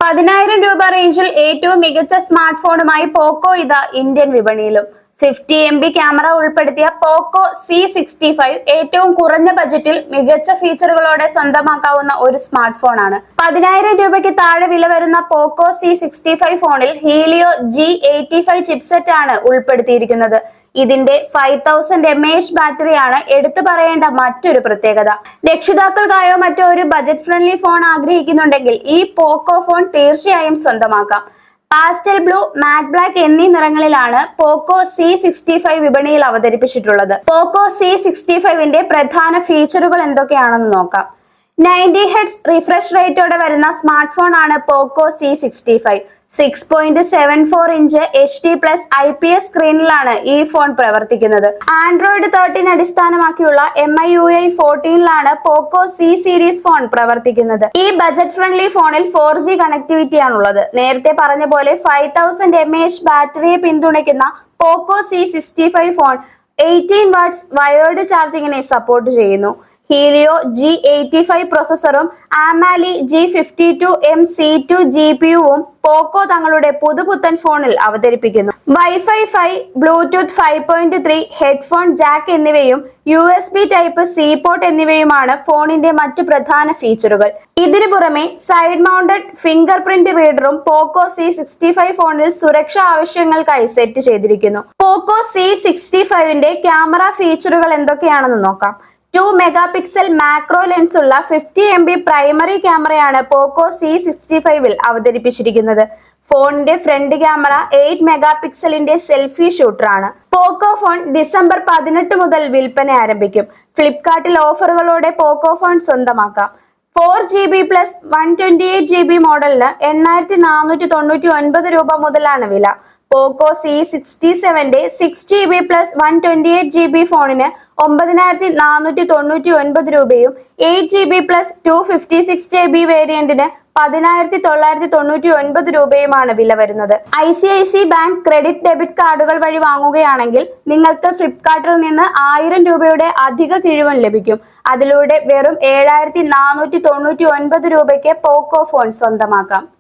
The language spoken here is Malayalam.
10,000 രൂപ റേഞ്ചിൽ ഏറ്റവും മികച്ച സ്മാർട്ട് ഫോണുമായി പോക്കോ ഇതാ ഇന്ത്യൻ വിപണിയിലും. 50 MB ക്യാമറ ഉൾപ്പെടുത്തിയ പോക്കോ C65 ഏറ്റവും കുറഞ്ഞ ബജറ്റിൽ മികച്ച ഫീച്ചറുകളോടെ സ്വന്തമാക്കാവുന്ന ഒരു സ്മാർട്ട് ഫോണാണ്. 10,000 രൂപയ്ക്ക് താഴെ വില വരുന്ന പോക്കോ C65 ഫോണിൽ ഹീലിയോ G85 ചിപ്സെറ്റ് ആണ് ഉൾപ്പെടുത്തിയിരിക്കുന്നത്. ഇതിന്റെ 5000 mAh ബാറ്ററിയാണ് എടുത്തു പറയേണ്ട മറ്റൊരു പ്രത്യേകത. രക്ഷിതാക്കൾക്കായോ മറ്റോ ഒരു ബജറ്റ് ഫ്രണ്ട്ലി ഫോൺ ആഗ്രഹിക്കുന്നുണ്ടെങ്കിൽ ഈ പോക്കോ ഫോൺ തീർച്ചയായും സ്വന്തമാക്കാം. പാസ്റ്റൽ ബ്ലൂ, മാറ്റ് ബ്ലാക്ക് എന്നീ നിറങ്ങളിലാണ് പോക്കോ C65 വിപണിയിൽ അവതരിപ്പിച്ചിട്ടുള്ളത്. പോക്കോ C65ന്റെ പ്രധാന ഫീച്ചറുകൾ എന്തൊക്കെയാണെന്ന് നോക്കാം. 90 Hz റിഫ്രഷ് റേറ്റോടെ വരുന്ന സ്മാർട്ട് ഫോൺ ആണ് പോക്കോ C65. 6.74 ഇഞ്ച് HD+ IPS സ്ക്രീനിലാണ് ഈ ഫോൺ പ്രവർത്തിക്കുന്നത്. ആൻഡ്രോയിഡ് 13 അടിസ്ഥാനമാക്കിയുള്ള MIUI 14ലാണ് പോക്കോ C സീരീസ് ഫോൺ പ്രവർത്തിക്കുന്നത്. ഈ ബജറ്റ് ഫ്രണ്ട്ലി ഫോണിൽ 4G കണക്ടിവിറ്റി ആണുള്ളത്. നേരത്തെ പറഞ്ഞ പോലെ 5000 mAh ബാറ്ററിയെ പിന്തുണയ്ക്കുന്ന Poco C65 phone 18 watts wired ചാർജിങ്ങിനെ സപ്പോർട്ട് ചെയ്യുന്നു. ഹീലിയോ G85 പ്രോസസറും ആമാലി G52M C2 GPUവും പോക്കോ തങ്ങളുടെ പുതുപുത്തൻ ഫോണിൽ അവതരിപ്പിക്കുന്നു. വൈഫൈ 5, ബ്ലൂടൂത്ത് 5.3, ഹെഡ്ഫോൺ ജാക്ക് എന്നിവയും USB ടൈപ്പ് C പോർട്ട് എന്നിവയുമാണ് ഫോണിന്റെ മറ്റു പ്രധാന ഫീച്ചറുകൾ. ഇതിനു പുറമെ സൈഡ് മൗണ്ടഡ് ഫിംഗർ പ്രിന്റ് റീഡറും പോക്കോ C65 ഫോണിൽ സുരക്ഷാ ആവശ്യങ്ങൾക്കായി സെറ്റ് ചെയ്തിരിക്കുന്നു. പോക്കോ C65ന്റെ ക്യാമറ ഫീച്ചറുകൾ എന്തൊക്കെയാണെന്ന് നോക്കാം. 2 മെഗാപിക്സൽ മാക്രോ ലെൻസ് ഉള്ള 50 MB പ്രൈമറി ക്യാമറയാണ് പോക്കോ C65ൽ അവതരിപ്പിച്ചിരിക്കുന്നത്. ഫോണിന്റെ ഫ്രണ്ട് ക്യാമറ 8 മെഗാപിക്സലിന്റെ സെൽഫി ഷൂട്ടറാണ്. പോക്കോ ഫോൺ ഡിസംബർ 18 മുതൽ വിൽപ്പന ആരംഭിക്കും. ഫ്ലിപ്കാർട്ടിൽ ഓഫറുകളോടെ പോക്കോ ഫോൺ സ്വന്തമാക്കാം. 4GB + 128GB മോഡലിന് 8,499 രൂപ മുതലാണ് വില. പോക്കോ C67ന്റെ 6GB + 128GB ഫോണിന് 9,499 രൂപയും 8GB + 256GB വേരിയന്റിന് 10,999 രൂപയുമാണ് വില വരുന്നത്. ICICI ബാങ്ക് ക്രെഡിറ്റ് ഡെബിറ്റ് കാർഡുകൾ വഴി വാങ്ങുകയാണെങ്കിൽ നിങ്ങൾക്ക് ഫ്ലിപ്കാർട്ടിൽ നിന്ന് 1000 രൂപയുടെ അധിക കിഴിവും ലഭിക്കും. അതിലൂടെ വെറും 7,499 രൂപയ്ക്ക് പോക്കോ ഫോൺ സ്വന്തമാക്കാം.